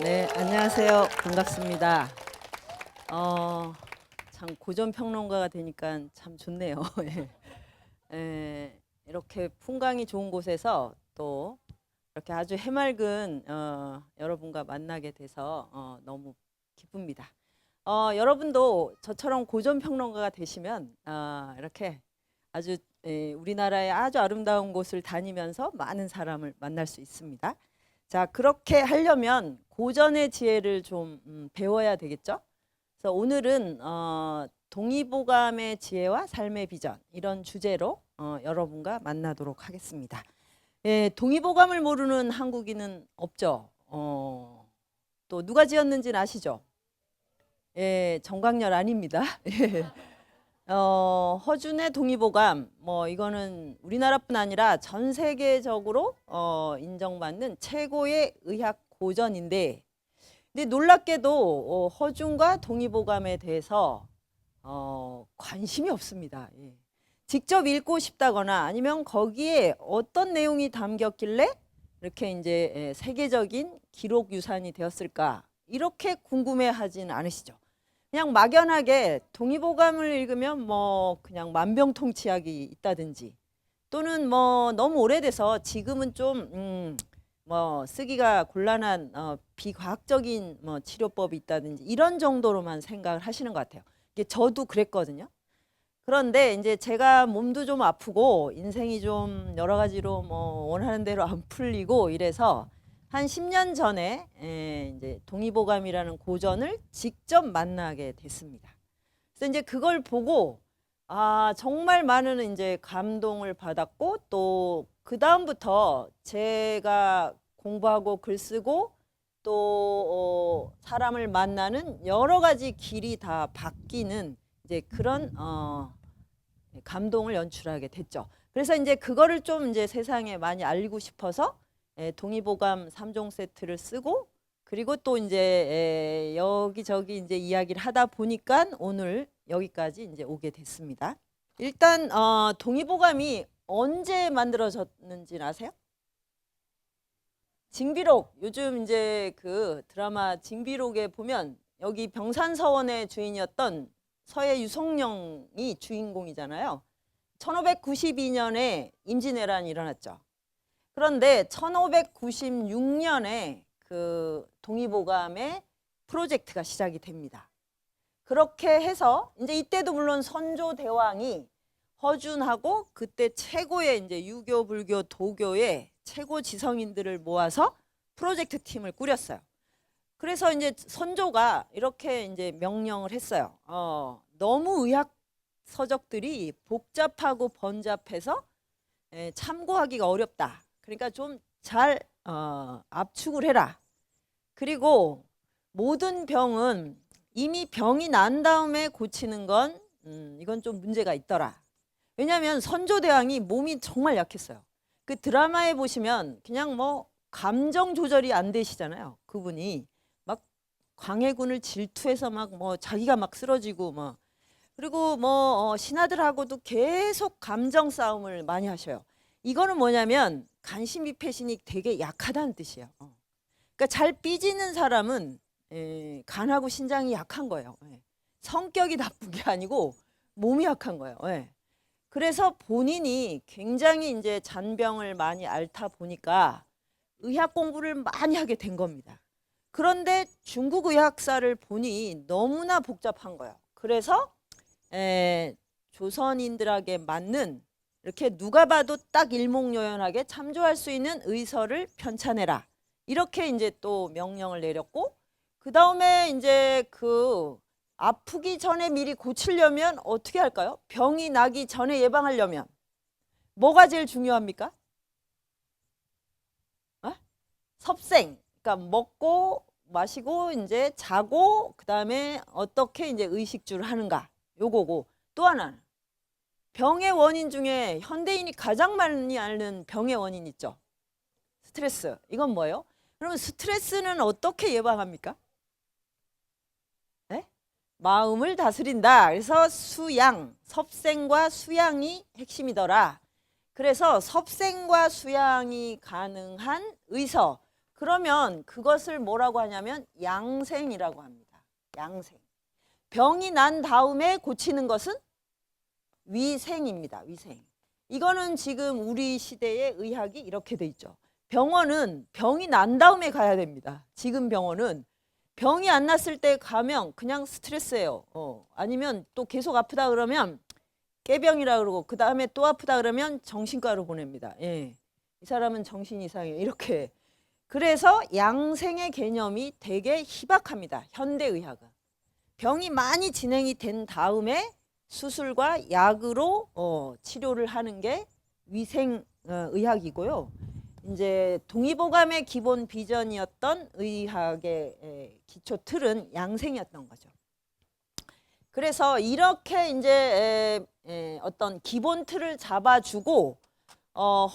네, 안녕하세요. 반갑습니다. 참 고전 평론가가 되니까 참 좋네요. 예. 이렇게 풍광이 좋은 곳에서 또 이렇게 아주 해맑은 여러분과 만나게 돼서 너무 기쁩니다. 여러분도 저처럼 고전 평론가가 되시면 이렇게 아주 우리나라의 아주 아름다운 곳을 다니면서 많은 사람을 만날 수 있습니다. 자, 그렇게 하려면 고전의 지혜를 좀 배워야 되겠죠? 그래서 오늘은 동의보감의 지혜와 삶의 비전 이런 주제로 여러분과 만나도록 하겠습니다. 예, 동의보감을 모르는 한국인은 없죠. 또 누가 지었는지는 아시죠? 예, 정광열 아닙니다. 예. 허준의 동의보감, 뭐 이거는 우리나라뿐 아니라 전 세계적으로 인정받는 최고의 의학 고전인데, 근데 놀랍게도 허준과 동의보감에 대해서 관심이 없습니다. 예. 직접 읽고 싶다거나 아니면 거기에 어떤 내용이 담겼길래 이렇게 이제 세계적인 기록 유산이 되었을까 이렇게 궁금해하진 않으시죠? 그냥 막연하게 동의보감을 읽으면 뭐 그냥 만병통치약이 있다든지 또는 뭐 너무 오래돼서 지금은 좀 뭐 쓰기가 곤란한 비과학적인 뭐 치료법이 있다든지 이런 정도로만 생각을 하시는 것 같아요. 이게 저도 그랬거든요. 그런데 이제 제가 몸도 좀 아프고 인생이 좀 여러 가지로 뭐 원하는 대로 안 풀리고 이래서 한 10년 전에 이제 동의보감이라는 고전을 직접 만나게 됐습니다. 그래서 이제 그걸 보고 정말 많은 이제 감동을 받았고 또 그 다음부터 제가 공부하고 글 쓰고 또 사람을 만나는 여러 가지 길이 다 바뀌는 이제 그런 감동을 연출하게 됐죠. 그래서 이제 그거를 좀 이제 세상에 많이 알리고 싶어서 동의보감 3종 세트를 쓰고 그리고 또 이제 여기저기 이제 이야기를 하다 보니까 오늘 여기까지 이제 오게 됐습니다. 일단 동의보감이 언제 만들어졌는지 아세요? 징비록, 요즘 이제 그 드라마 징비록에 보면 여기 병산서원의 주인이었던 서해 유성령이 주인공이잖아요. 1592년에 임진왜란이 일어났죠. 그런데 1596년에 그 동의보감의 프로젝트가 시작이 됩니다. 그렇게 해서 이제 이때도 물론 선조대왕이 허준하고 그때 최고의 이제 유교, 불교, 도교의 최고 지성인들을 모아서 프로젝트 팀을 꾸렸어요. 그래서 이제 선조가 이렇게 이제 명령을 했어요. 너무 의학 서적들이 복잡하고 번잡해서 참고하기가 어렵다. 그러니까 좀 잘 압축을 해라. 그리고 모든 병은 이미 병이 난 다음에 고치는 건 이건 좀 문제가 있더라. 왜냐하면 선조대왕이 몸이 정말 약했어요. 그 드라마에 보시면 그냥 뭐 감정 조절이 안 되시잖아요. 그분이 막 광해군을 질투해서 막 뭐 자기가 막 쓰러지고 뭐 그리고 뭐 신하들하고도 계속 감정 싸움을 많이 하셔요. 이거는 뭐냐면 간신비 패신이 되게 약하다는 뜻이에요. 그러니까 잘 삐지는 사람은 간하고 신장이 약한 거예요. 성격이 나쁜 게 아니고 몸이 약한 거예요. 그래서 본인이 굉장히 이제 잔병을 많이 앓다 보니까 의학 공부를 많이 하게 된 겁니다. 그런데 중국 의학사를 보니 너무나 복잡한 거예요. 그래서 조선인들에게 맞는 이렇게 누가 봐도 딱 일목요연하게 참조할 수 있는 의서를 편찬해라. 이렇게 이제 또 명령을 내렸고 그 다음에 이제 그 아프기 전에 미리 고치려면 어떻게 할까요? 병이 나기 전에 예방하려면 뭐가 제일 중요합니까? 섭생. 그러니까 먹고 마시고 이제 자고 그 다음에 어떻게 이제 의식주를 하는가 요거고 또 하나는 병의 원인 중에 현대인이 가장 많이 앓는 병의 원인 있죠. 스트레스. 이건 뭐예요? 그러면 스트레스는 어떻게 예방합니까? 네? 마음을 다스린다. 그래서 수양, 섭생과 수양이 핵심이더라. 그래서 섭생과 수양이 가능한 의서, 그러면 그것을 뭐라고 하냐면 양생이라고 합니다. 양생. 병이 난 다음에 고치는 것은 위생입니다. 위생. 이거는 지금 우리 시대의 의학이 이렇게 돼 있죠. 병원은 병이 난 다음에 가야 됩니다. 지금 병원은 병이 안 났을 때 가면 그냥 스트레스예요. 아니면 또 계속 아프다 그러면 깨병이라 그러고 그 다음에 또 아프다 그러면 정신과로 보냅니다. 예. 이 사람은 정신 이상이에요. 이렇게. 그래서 양생의 개념이 되게 희박합니다. 현대의학은. 병이 많이 진행이 된 다음에 수술과 약으로 치료를 하는 게 위생의학이고요. 이제 동의보감의 기본 비전이었던 의학의 기초 틀은 양생이었던 거죠. 그래서 이렇게 이제 어떤 기본 틀을 잡아주고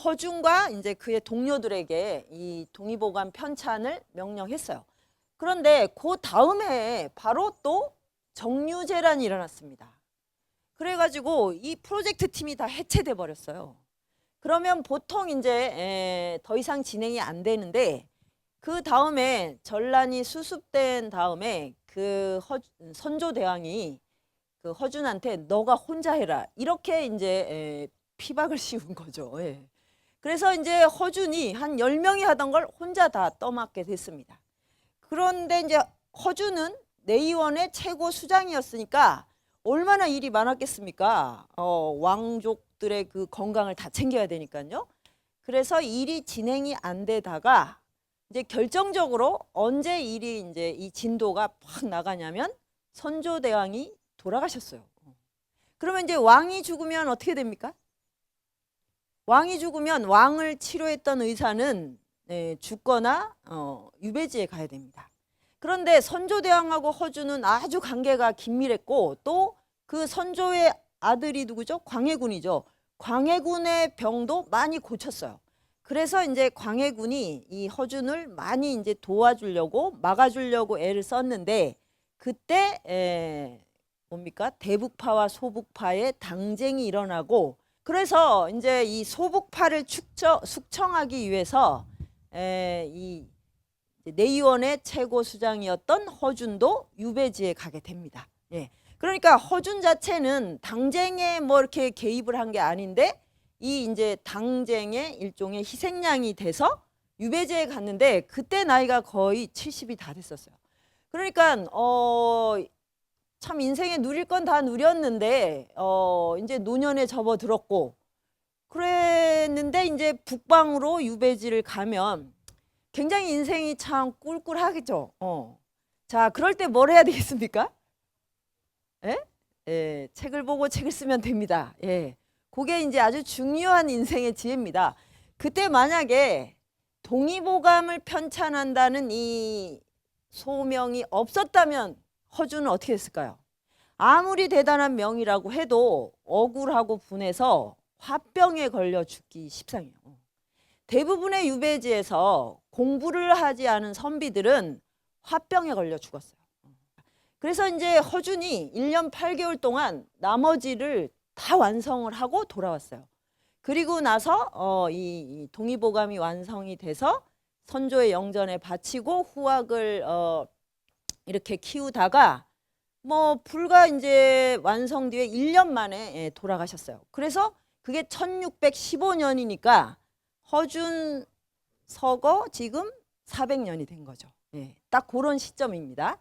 허준과 이제 그의 동료들에게 이 동의보감 편찬을 명령했어요. 그런데 그 다음에 바로 또 정류재란이 일어났습니다. 그래가지고 이 프로젝트 팀이 다 해체돼 버렸어요. 그러면 보통 이제 더 이상 진행이 안 되는데 그 다음에 전란이 수습된 다음에 그 선조대왕이 그 허준한테 너가 혼자 해라 이렇게 이제 피박을 씌운 거죠. 예. 그래서 이제 허준이 한 10명이 하던 걸 혼자 다 떠맡게 됐습니다. 그런데 이제 허준은 내의원의 최고 수장이었으니까 얼마나 일이 많았겠습니까? 왕족들의 그 건강을 다 챙겨야 되니까요. 그래서 일이 진행이 안 되다가 이제 결정적으로 언제 일이 이제 이 진도가 팍 나가냐면 선조대왕이 돌아가셨어요. 그러면 이제 왕이 죽으면 어떻게 됩니까? 왕이 죽으면 왕을 치료했던 의사는 죽거나 유배지에 가야 됩니다. 그런데 선조대왕하고 허준은 아주 관계가 긴밀했고 또 그 선조의 아들이 누구죠? 광해군이죠. 광해군의 병도 많이 고쳤어요. 그래서 이제 광해군이 이 허준을 많이 이제 도와주려고 막아주려고 애를 썼는데 그때 뭡니까? 대북파와 소북파의 당쟁이 일어나고 그래서 이제 이 소북파를 숙청하기 위해서 이 내의원의 최고 수장이었던 허준도 유배지에 가게 됩니다. 예. 그러니까 허준 자체는 당쟁에 뭐 이렇게 개입을 한 게 아닌데 이 이제 당쟁의 일종의 희생양이 돼서 유배지에 갔는데 그때 나이가 거의 70이 다 됐었어요. 그러니까 참 인생에 누릴 건 다 누렸는데 이제 노년에 접어들었고 그랬는데 이제 북방으로 유배지를 가면 굉장히 인생이 참 꿀꿀하겠죠. 자, 그럴 때 뭘 해야 되겠습니까? 책을 보고 책을 쓰면 됩니다. 예. 그게 이제 아주 중요한 인생의 지혜입니다. 그때 만약에 동의보감을 편찬한다는 이 소명이 없었다면 허준은 어떻게 했을까요? 아무리 대단한 명이라고 해도 억울하고 분해서 화병에 걸려 죽기 십상이에요. 대부분의 유배지에서 공부를 하지 않은 선비들은 화병에 걸려 죽었어요. 그래서 이제 허준이 1년 8개월 동안 나머지를 다 완성을 하고 돌아왔어요. 그리고 나서 이 동의보감이 완성이 돼서 선조의 영전에 바치고 후학을 이렇게 키우다가 뭐 불과 이제 완성 뒤에 1년 만에 돌아가셨어요. 그래서 그게 1615년이니까 허준 서거 지금 400년이 된 거죠. 예, 딱 그런 시점입니다.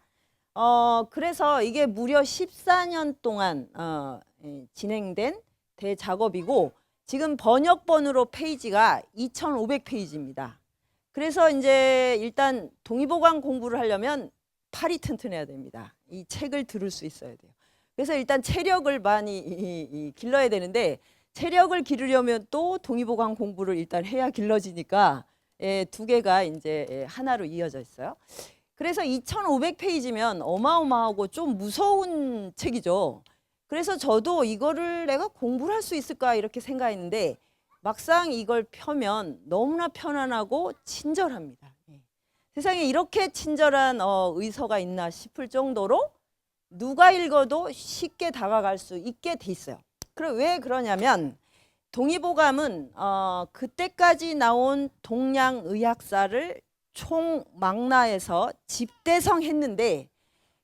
그래서 이게 무려 14년 동안 진행된 대작업이고 지금 번역본으로 페이지가 2500페이지입니다. 그래서 이제 일단 동의보감 공부를 하려면 팔이 튼튼해야 됩니다. 이 책을 들을 수 있어야 돼요. 그래서 일단 체력을 많이 길러야 되는데 체력을 기르려면 또 동의보감 공부를 일단 해야 길러지니까 두 개가 이제 하나로 이어져 있어요. 그래서 2500페이지면 어마어마하고 좀 무서운 책이죠. 그래서 저도 이거를 내가 공부를 할 수 있을까 이렇게 생각했는데 막상 이걸 펴면 너무나 편안하고 친절합니다. 세상에 이렇게 친절한 의서가 있나 싶을 정도로 누가 읽어도 쉽게 다가갈 수 있게 돼 있어요. 그럼 왜 그러냐면 동의보감은 그때까지 나온 동양의학사를 총망라에서 집대성 했는데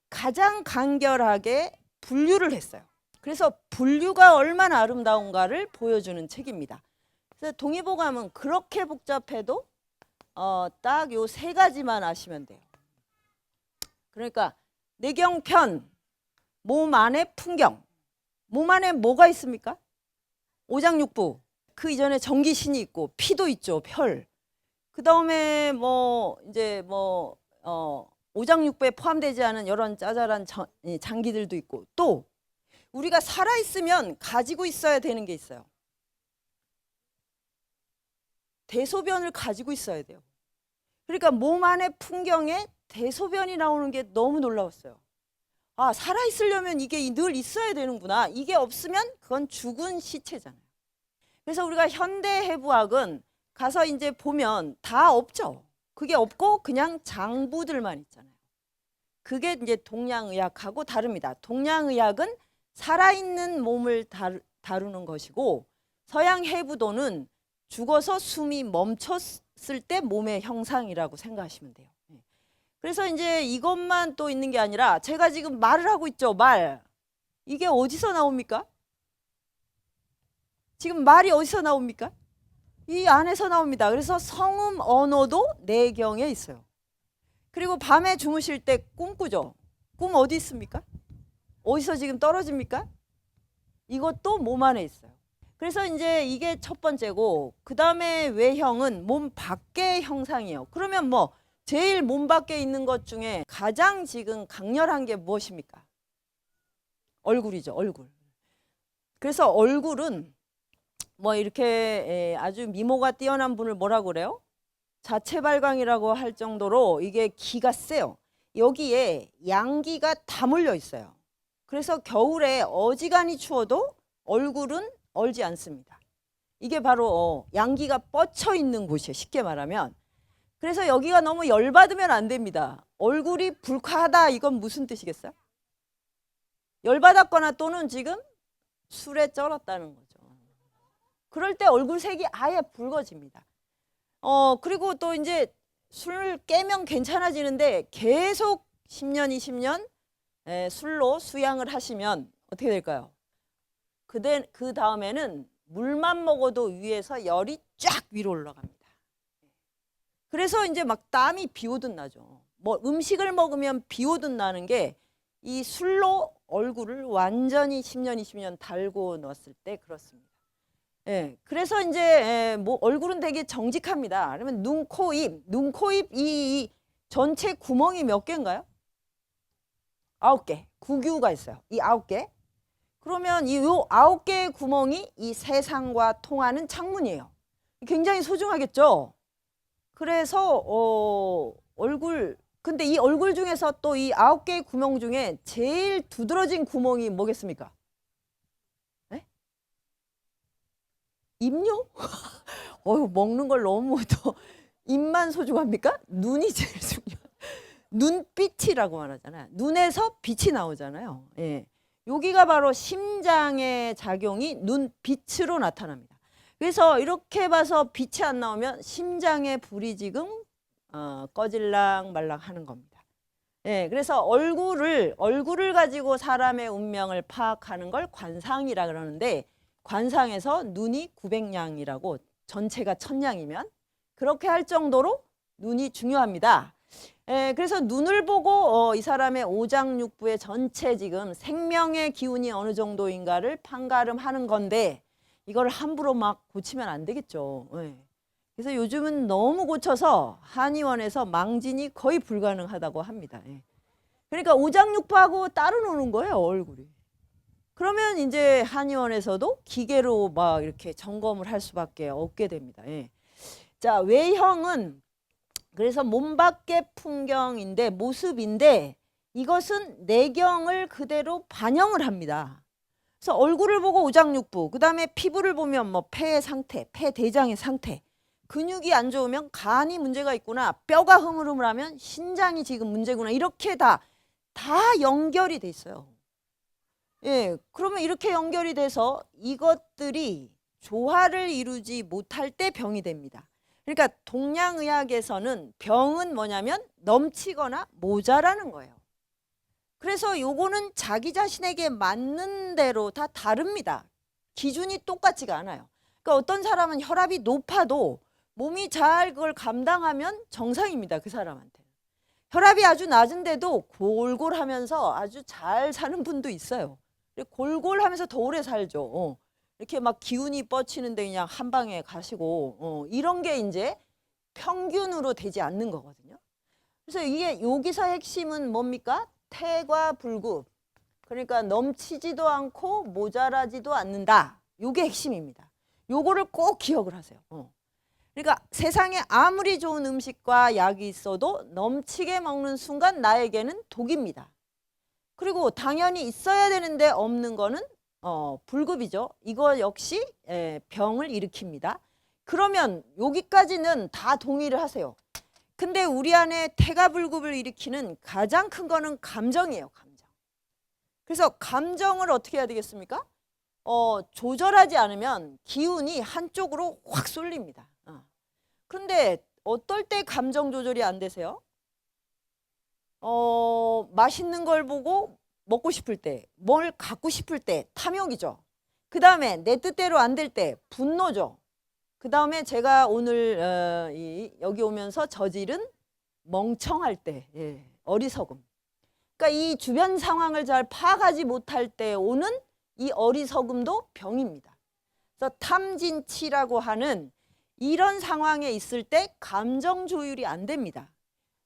가장 간결하게 분류를 했어요. 그래서 분류가 얼마나 아름다운가를 보여주는 책입니다. 그래서 동의보감은 그렇게 복잡해도 딱 요 세 가지만 아시면 돼요. 그러니까 내경편, 몸 안에 풍경. 몸 안에 뭐가 있습니까? 오장육부. 그 이전에 전기신이 있고 피도 있죠. 혈. 그 다음에 오장육부에 포함되지 않은 이런 짜잘한 장기들도 있고, 또 우리가 살아있으면 가지고 있어야 되는 게 있어요. 대소변을 가지고 있어야 돼요. 그러니까 몸 안의 풍경에 대소변이 나오는 게 너무 놀라웠어요. 아, 살아있으려면 이게 늘 있어야 되는구나. 이게 없으면 그건 죽은 시체잖아요. 그래서 우리가 현대해부학은 가서 이제 보면 다 없죠. 그게 없고 그냥 장부들만 있잖아요. 그게 이제 동양의학하고 다릅니다. 동양의학은 살아있는 몸을 다루는 것이고, 서양 해부도는 죽어서 숨이 멈췄을 때 몸의 형상이라고 생각하시면 돼요. 그래서 이제 이것만 또 있는 게 아니라 제가 지금 말을 하고 있죠. 말. 이게 어디서 나옵니까? 지금 말이 어디서 나옵니까? 이 안에서 나옵니다. 그래서 성음 언어도 내경에 있어요. 그리고 밤에 주무실 때 꿈꾸죠. 꿈 어디 있습니까? 어디서 지금 떨어집니까? 이것도 몸 안에 있어요. 그래서 이제 이게 첫 번째고, 그 다음에 외형은 몸 밖의 형상이에요. 그러면 뭐 제일 몸 밖에 있는 것 중에 가장 지금 강렬한 게 무엇입니까? 얼굴이죠. 얼굴. 그래서 얼굴은 뭐 이렇게 아주 미모가 뛰어난 분을 뭐라고 그래요? 자체 발광이라고 할 정도로 이게 기가 세요. 여기에 양기가 다 몰려 있어요. 그래서 겨울에 어지간히 추워도 얼굴은 얼지 않습니다. 이게 바로 양기가 뻗쳐 있는 곳이에요. 쉽게 말하면. 그래서 여기가 너무 열받으면 안 됩니다. 얼굴이 불쾌하다, 이건 무슨 뜻이겠어요? 열받았거나 또는 지금 술에 쩔었다는 거죠. 그럴 때 얼굴 색이 아예 붉어집니다. 그리고 또 이제 술 깨면 괜찮아지는데 계속 10년, 20년 술로 수양을 하시면 어떻게 될까요? 그 다음에는 물만 먹어도 위에서 열이 쫙 위로 올라갑니다. 그래서 이제 막 땀이 비 오듯 나죠. 뭐 음식을 먹으면 비 오듯 나는 게 이 술로 얼굴을 완전히 10년, 20년 달고 넣었을 때 그렇습니다. 예, 그래서 이제 뭐 얼굴은 되게 정직합니다. 그러면 눈, 코, 입, 이 전체 구멍이 몇 개인가요? 9개. 구규가 있어요. 이 9개. 그러면 이 9개의 구멍이 이 세상과 통하는 창문이에요. 굉장히 소중하겠죠? 그래서 얼굴, 근데 이 얼굴 중에서 또 이 9개의 구멍 중에 제일 두드러진 구멍이 뭐겠습니까? 네? 입요? 먹는 걸 너무 또 입만 소중합니까? 눈이 제일 중요해요. 눈빛이라고 말하잖아요. 눈에서 빛이 나오잖아요. 예. 여기가 바로 심장의 작용이 눈빛으로 나타납니다. 그래서 이렇게 봐서 빛이 안 나오면 심장의 불이 지금 꺼질랑 말랑 하는 겁니다. 예, 그래서 얼굴을 가지고 사람의 운명을 파악하는 걸 관상이라 그러는데, 관상에서 눈이 900냥이라고, 전체가 1000냥이면 그렇게 할 정도로 눈이 중요합니다. 그래서 눈을 보고 이 사람의 오장육부의 전체 지금 생명의 기운이 어느 정도인가를 판가름하는 건데, 이걸 함부로 막 고치면 안 되겠죠. 그래서 요즘은 너무 고쳐서 한의원에서 망진이 거의 불가능하다고 합니다. 그러니까 오장육부하고 따로 노는 거예요, 얼굴이. 그러면 이제 한의원에서도 기계로 막 이렇게 점검을 할 수밖에 없게 됩니다. 자, 외형은 그래서 몸 밖의 풍경인데, 모습인데, 이것은 내경을 그대로 반영을 합니다. 그래서 얼굴을 보고 오장육부, 그 다음에 피부를 보면 뭐 폐의 상태, 폐대장의 상태, 근육이 안 좋으면 간이 문제가 있구나, 뼈가 흐물흐물하면 신장이 지금 문제구나, 이렇게 다 연결이 돼 있어요. 예, 그러면 이렇게 연결이 돼서 이것들이 조화를 이루지 못할 때 병이 됩니다. 그러니까 동양의학에서는 병은 뭐냐면 넘치거나 모자라는 거예요. 그래서 요거는 자기 자신에게 맞는 대로 다 다릅니다. 기준이 똑같지가 않아요. 그러니까 어떤 사람은 혈압이 높아도 몸이 잘 그걸 감당하면 정상입니다. 그 사람한테. 혈압이 아주 낮은데도 골골하면서 아주 잘 사는 분도 있어요. 골골하면서 더 오래 살죠. 이렇게 막 기운이 뻗치는데 그냥 한 방에 가시고 이런 게 이제 평균으로 되지 않는 거거든요. 그래서 이게 여기서 핵심은 뭡니까? 태과 불구. 그러니까 넘치지도 않고 모자라지도 않는다. 요게 핵심입니다. 요거를 꼭 기억을 하세요. 그러니까 세상에 아무리 좋은 음식과 약이 있어도 넘치게 먹는 순간 나에게는 독입니다. 그리고 당연히 있어야 되는데 없는 거는 불급이죠. 이거 역시 병을 일으킵니다. 그러면 여기까지는 다 동의를 하세요. 근데 우리 안에 태가불급을 일으키는 가장 큰 거는 감정이에요. 감정. 그래서 감정을 어떻게 해야 되겠습니까? 조절하지 않으면 기운이 한쪽으로 확 쏠립니다. 그런데 어떨 때 감정 조절이 안 되세요? 맛있는 걸 보고 먹고 싶을 때, 뭘 갖고 싶을 때 탐욕이죠. 그 다음에 내 뜻대로 안 될 때 분노죠. 그 다음에 제가 오늘 여기 오면서 저지른 멍청할 때, 어리석음. 그러니까 이 주변 상황을 잘 파악하지 못할 때 오는 이 어리석음도 병입니다. 그래서 탐진치라고 하는 이런 상황에 있을 때 감정 조율이 안 됩니다.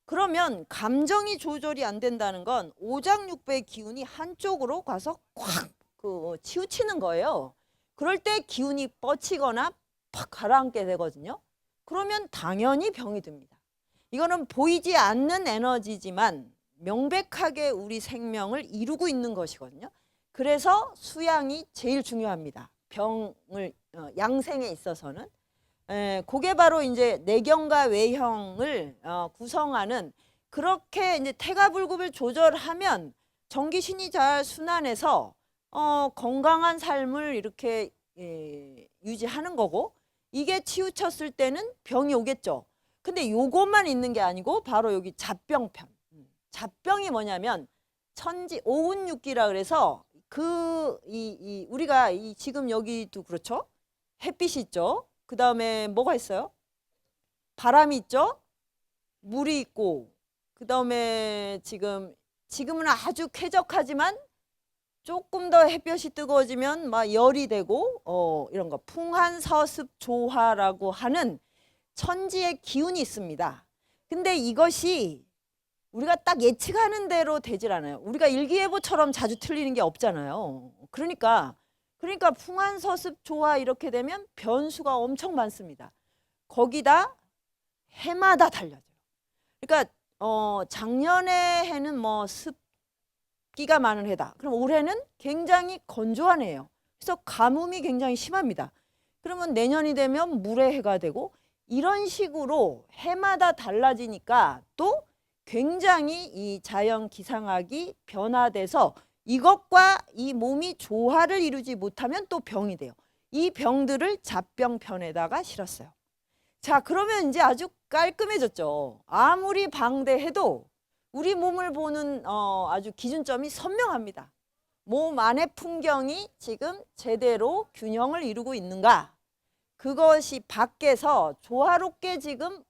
그러면 감정이 조절이 안 된다는 건 오장육부의 기운이 한쪽으로 가서 콱 치우치는 거예요. 그럴 때 기운이 뻗치거나 팍 가라앉게 되거든요. 그러면 당연히 병이 듭니다. 이거는 보이지 않는 에너지지만 명백하게 우리 생명을 이루고 있는 것이거든요. 그래서 수양이 제일 중요합니다. 병을 양생에 있어서는. 그게 바로 이제 내경과 외형을 구성하는 그렇게 이제 태가불급을 조절하면 정기신이 잘 순환해서 건강한 삶을 이렇게 유지하는 거고 이게 치우쳤을 때는 병이 오겠죠. 근데 요것만 있는 게 아니고 바로 여기 잡병편. 잡병이 뭐냐면 천지 오운육기라 그래서 우리가 지금 여기도 그렇죠. 햇빛이 있죠. 그 다음에 뭐가 있어요? 바람이 있죠. 물이 있고 그 다음에 지금은 아주 쾌적하지만 조금 더 햇볕이 뜨거워지면 막 열이 되고 이런 거 풍한서습조화라고 하는 천지의 기운이 있습니다. 근데 이것이 우리가 딱 예측하는 대로 되질 않아요. 우리가 일기예보처럼 자주 틀리는 게 없잖아요. 그러니까 풍한서습조화 이렇게 되면 변수가 엄청 많습니다. 거기다 해마다 달라져요. 그러니까 작년에 해는 뭐 습기가 많은 해다. 그럼 올해는 굉장히 건조한 해예요. 그래서 가뭄이 굉장히 심합니다. 그러면 내년이 되면 물의 해가 되고 이런 식으로 해마다 달라지니까 또 굉장히 이 자연 기상학이 변화돼서 이것과 이 몸이 조화를 이루지 못하면 또 병이 돼요. 이 병들을 잡병편에다가 실었어요. 자, 그러면 이제 아주 깔끔해졌죠. 아무리 방대해도 우리 몸을 보는 아주 기준점이 선명합니다. 몸 안의 풍경이 지금 제대로 균형을 이루고 있는가? 그것이 밖에서 조화롭게 지금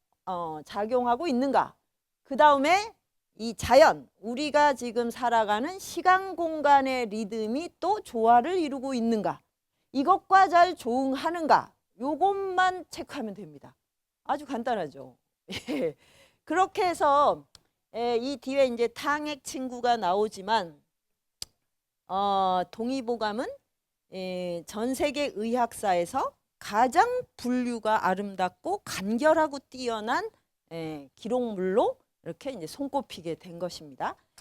작용하고 있는가? 그 다음에 이 자연, 우리가 지금 살아가는 시간 공간의 리듬이 또 조화를 이루고 있는가? 이것과 잘 조응하는가? 요것만 체크하면 됩니다. 아주 간단하죠. 그렇게 해서 이 뒤에 이제 탕핵 친구가 나오지만 동의보감은 전 세계 의학사에서 가장 분류가 아름답고 간결하고 뛰어난 기록물로 이렇게 이제 손꼽히게 된 것입니다.